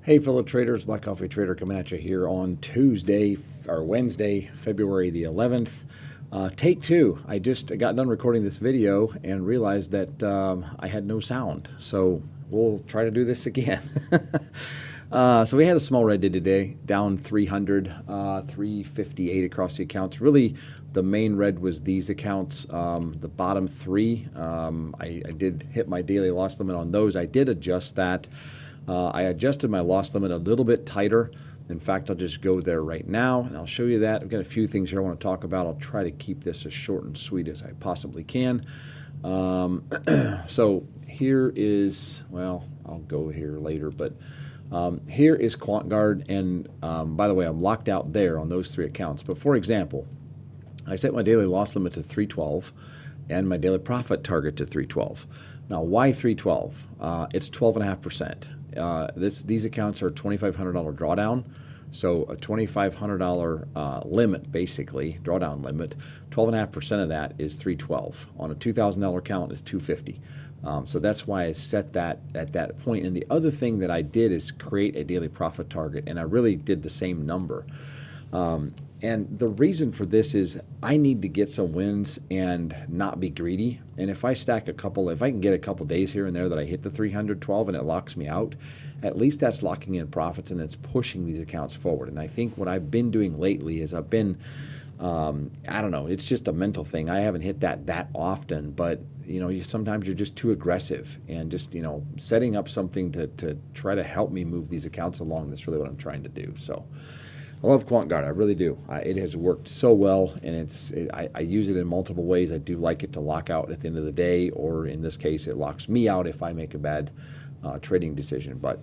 Hey fellow traders, Black Coffee Trader coming at you here on Wednesday, February the 11th. Take two. I just got done recording this video and realized that I had no sound. So we'll try to do this again. So we had a small red day today, down 300, 358 across the accounts. Really, the main red was these accounts. The bottom three, I did hit my daily loss limit on those. I did adjust that. I adjusted my loss limit a little bit tighter. In fact, I'll just go there right now, and I'll show you that. I've got a few things here I want to talk about. I'll try to keep this as short and sweet as I possibly can. So here is, well, I'll go here later, but here is QuantGuard, and by the way, I'm locked out there on those three accounts. But for example, I set my daily loss limit to 312 and my daily profit target to 312. Now, why 312? It's 12.5%. These accounts are $2,500 drawdown, so a $2,500 limit, basically drawdown limit. 12.5% of that is 312. On a $2,000 account is 250. So that's why I set that at that point. And the other thing that I did is create a daily profit target, and I really did the same number. And the reason for this is I need to get some wins and not be greedy. And if I stack if I can get a couple days here and there that I hit the 312 and it locks me out, at least that's locking in profits and it's pushing these accounts forward. And I think what I've been doing lately is I've been, I don't know, it's just a mental thing. I haven't hit that often, but sometimes you're just too aggressive, and just, setting up something to try to help me move these accounts along. That's really what I'm trying to do. So I love QuantGuard, I really do. It has worked so well, and I use it in multiple ways. I do like it to lock out at the end of the day, or in this case, it locks me out if I make a bad trading decision. But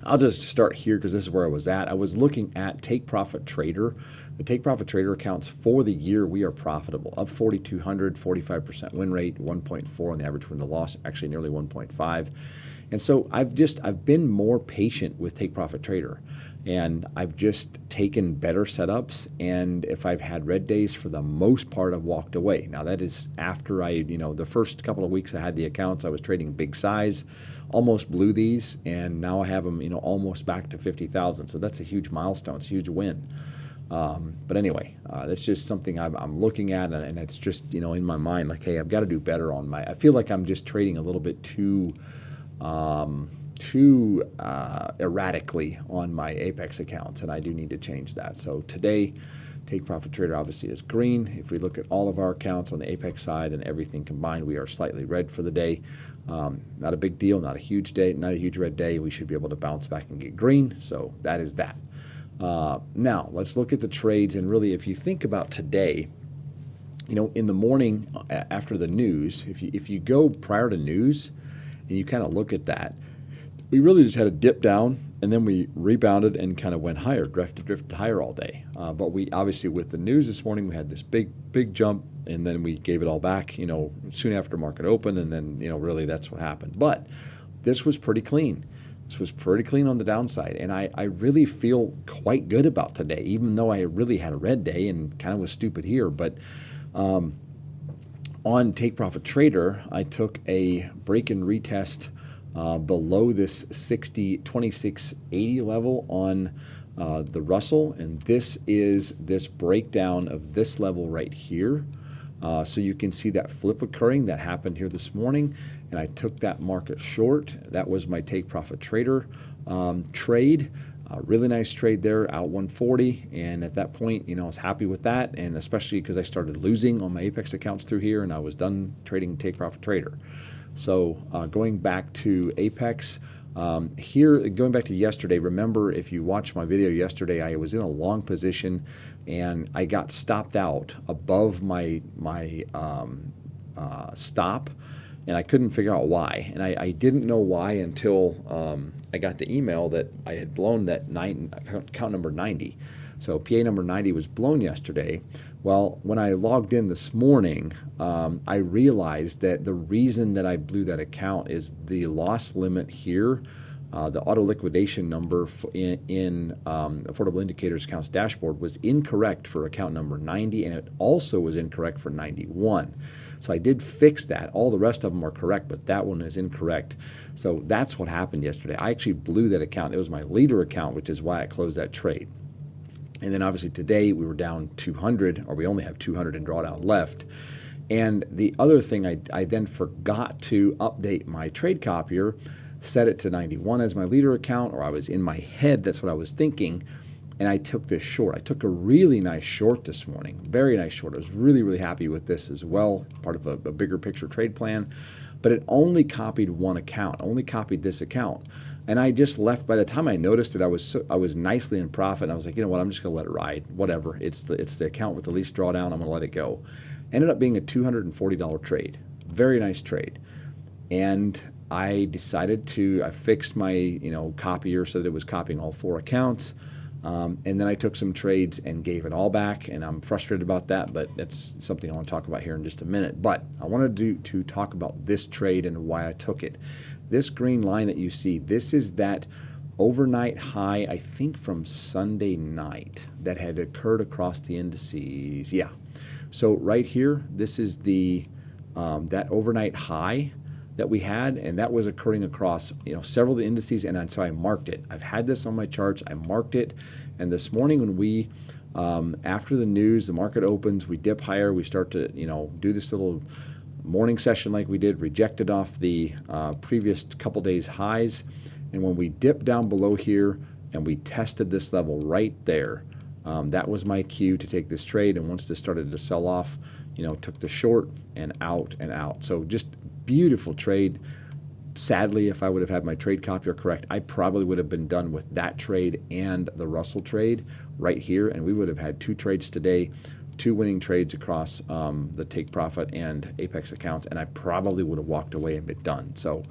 I'll just start here because this is where I was at. I was looking at Take Profit Trader. The Take Profit Trader accounts for the year, we are profitable, up 4,200, 45% win rate, 1.4 on the average win to loss, actually nearly 1.5. And so I've been more patient with Take Profit Trader, and I've just taken better setups. And if I've had red days, for the most part, I've walked away. Now that is after the first couple of weeks I had the accounts, I was trading big size, almost blew these, and now I have them, almost back to 50,000. So that's a huge milestone. It's a huge win. But anyway, that's just something I'm looking at, and it's just, in my mind, like, hey, I've got to do better on I feel like I'm just trading a little bit too erratically on my Apex accounts, and I do need to change that. So today, Take Profit Trader obviously is green. If we look at all of our accounts on the Apex side and everything combined, we are slightly red for the day. Not a big deal, not a huge day, not a huge red day. We should be able to bounce back and get green. So that is that. Now let's look at the trades, and really, if you think about today, in the morning after the news, if you go prior to news and you kind of look at that, we really just had a dip down, and then we rebounded and kind of went higher, drifted higher all day. But we obviously, with the news this morning, we had this big jump, and then we gave it all back, soon after market open, and then, really that's what happened. But this was pretty clean. This was pretty clean on the downside, and I really feel quite good about today, even though I really had a red day and kind of was stupid here. But on Take Profit Trader, I took a break and retest below this 2680 level on the Russell, and this is this breakdown of this level right here. So you can see that flip occurring that happened here this morning, and I took that market short. That was my Take Profit Trader trade. Really nice trade there, out 140, and at that point, I was happy with that, and especially because I started losing on my Apex accounts through here, and I was done trading Take Profit Trader. So going back to Apex, here, going back to yesterday, remember, if you watched my video yesterday, I was in a long position, and I got stopped out above my stop, and I couldn't figure out why. And I didn't know why until I got the email that I had blown that account number 90. So PA number 90 was blown yesterday. Well, when I logged in this morning, I realized that the reason that I blew that account is the loss limit here the auto liquidation number in Affordable Indicators Accounts dashboard was incorrect for account number 90, and it also was incorrect for 91. So I did fix that. All the rest of them are correct, but that one is incorrect. So that's what happened yesterday. I actually blew that account. It was my leader account, which is why I closed that trade. And then obviously today we were down 200, or we only have 200 in drawdown left. And the other thing, I then forgot to update my trade copier, set it to 91 as my leader account, or I was in my head, that's what I was thinking, and I took this short. I took a really nice short this morning, very nice short. I was really, really happy with this as well, part of a bigger picture trade plan, but it only copied one account, only copied this account. And I just left. By the time I noticed it, I was nicely in profit. And I was like, you know what? I'm just going to let it ride. Whatever. It's the account with the least drawdown. I'm going to let it go. Ended up being a $240 trade. Very nice trade. And I decided I fixed my copier so that it was copying all 4 accounts. And then I took some trades and gave it all back, and I'm frustrated about that, but that's something I want to talk about here in just a minute. But I wanted to talk about this trade and why I took it. This green line that you see, this is that overnight high, I think from Sunday night, that had occurred across the indices. Yeah. So right here, this is the that overnight high that we had, and that was occurring across several of the indices, and so I marked it. I've had this on my charts. I marked it, and this morning when we after the news, the market opens, we dip higher, we start to do this little morning session like we did, rejected off the previous couple days highs, and when we dipped down below here and we tested this level right there, that was my cue to take this trade. And once this started to sell off, took the short and out and out. So just beautiful trade. Sadly, if I would have had my trade copier correct, I probably would have been done with that trade and the Russell trade right here, and we would have had 2 trades today, 2 winning trades across the take profit and Apex accounts, and I probably would have walked away and been done. So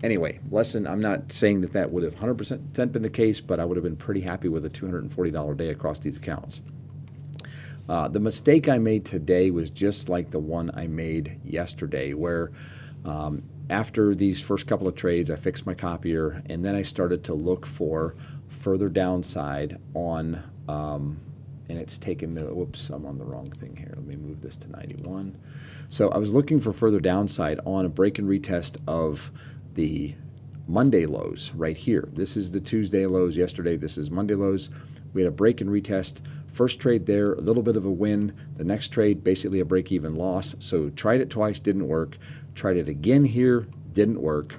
anyway, lesson, I'm not saying that would have 100% been the case, but I would have been pretty happy with a $240 day across these accounts. The mistake I made today was just like the one I made yesterday, where after these first couple of trades, I fixed my copier, and then I started to look for further downside on and it's taken the, whoops, I'm on the wrong thing here. Let me move this to 91. So I was looking for further downside on a break and retest of the Monday lows right here. This is the Tuesday lows yesterday. This is Monday lows. We had a break and retest. First trade there, a little bit of a win. The next trade, basically a break-even loss. So tried it twice, didn't work. Tried it again here, didn't work.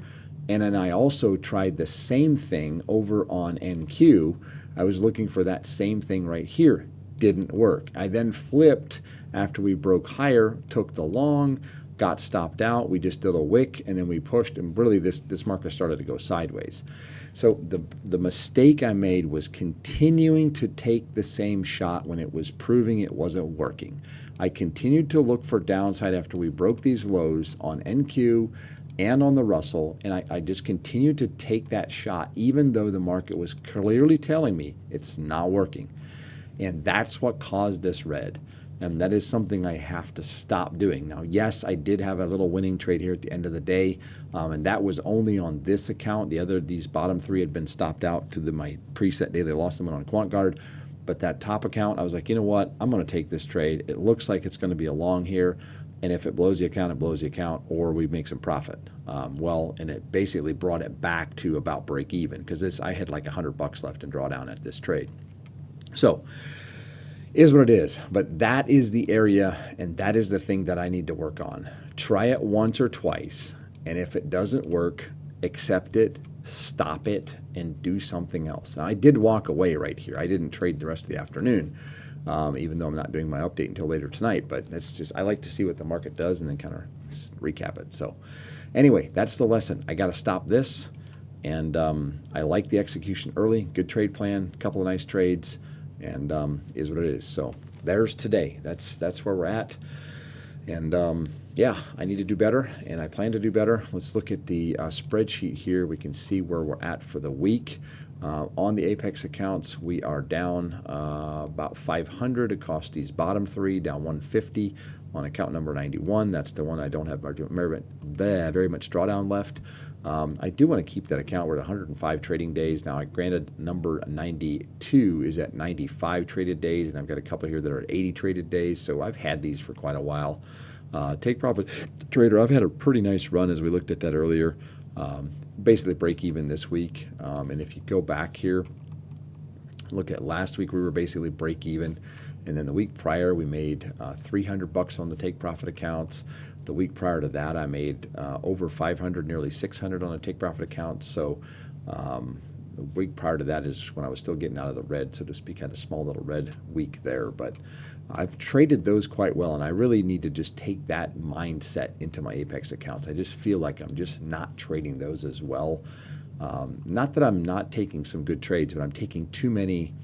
And then I also tried the same thing over on NQ. I was looking for that same thing right here. Didn't work. I then flipped after we broke higher, took the long, got stopped out. We just did a wick, and then we pushed, and really this market started to go sideways. So the mistake I made was continuing to take the same shot when it was proving it wasn't working. I continued to look for downside after we broke these lows on NQ and on the Russell, and I just continued to take that shot even though the market was clearly telling me it's not working. And that's what caused this red. And that is something I have to stop doing. Now, yes, I did have a little winning trade here at the end of the day, and that was only on this account. These bottom 3 had been stopped out to my preset daily loss limit on QuantGuard. But that top account, I was like, you know what? I'm going to take this trade. It looks like it's going to be a long here. And if it blows the account, it blows the account, or we make some profit. And it basically brought it back to about break even, because I had like $100 left in drawdown at this trade. So, is what it is. But that is the area, and that is the thing that I need to work on. Try it once or twice, and if it doesn't work, accept it, stop it, and do something else. Now, I did walk away right here. I didn't trade the rest of the afternoon, even though I'm not doing my update until later tonight. But that's just, I like to see what the market does and then kind of recap it. So anyway, that's the lesson. I got to stop this, and I like the execution early. Good trade plan, a couple of nice trades. And is what it is. So there's today. That's where we're at. And yeah, I need to do better, and I plan to do better. Let's look at the spreadsheet here. We can see where we're at for the week. On the Apex accounts, we are down about 500 across these bottom 3, down 150 on account number 91. That's the one I don't have very much drawdown left. I do want to keep that account. We're at 105 trading days. Now, granted, number 92 is at 95 traded days, and I've got a couple here that are at 80 traded days, so I've had these for quite a while. Take profit trader, I've had a pretty nice run as we looked at that earlier. Basically break even this week. And if you go back here, look at last week, we were basically break even. And then the week prior, we made $300 on the take profit accounts. The week prior to that, I made over 500, nearly 600 on the take profit accounts. So the week prior to that is when I was still getting out of the red, so to speak, had a small little red week there. But I've traded those quite well, and I really need to just take that mindset into my Apex accounts. I just feel like I'm just not trading those as well. Not that I'm not taking some good trades, but I'm taking too many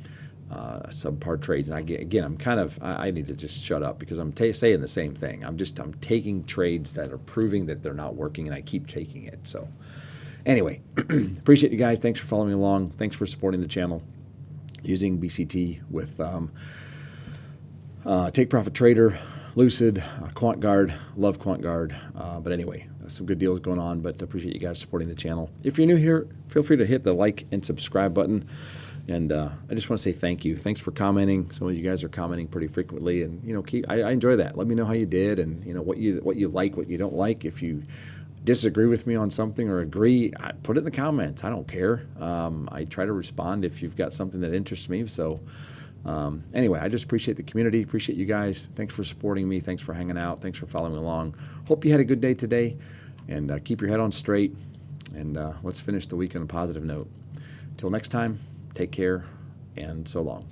subpar trades. And I need to just shut up because I'm saying the same thing. I'm taking trades that are proving that they're not working, and I keep taking it. So anyway, appreciate you guys. Thanks for following along. Thanks for supporting the channel using BCT with Take Profit Trader, Lucid, QuantGuard. Love QuantGuard. But anyway, some good deals going on, but appreciate you guys supporting the channel. If you're new here, feel free to hit the like and subscribe button. And I just want to say thank you. Thanks for commenting. Some of you guys are commenting pretty frequently, and I enjoy that. Let me know how you did, and what you like, what you don't like. If you disagree with me on something or agree, put it in the comments. I don't care. I try to respond if you've got something that interests me. So anyway, I just appreciate the community. Appreciate you guys. Thanks for supporting me. Thanks for hanging out. Thanks for following along. Hope you had a good day today, and keep your head on straight. And let's finish the week on a positive note. Till next time. Take care, and so long.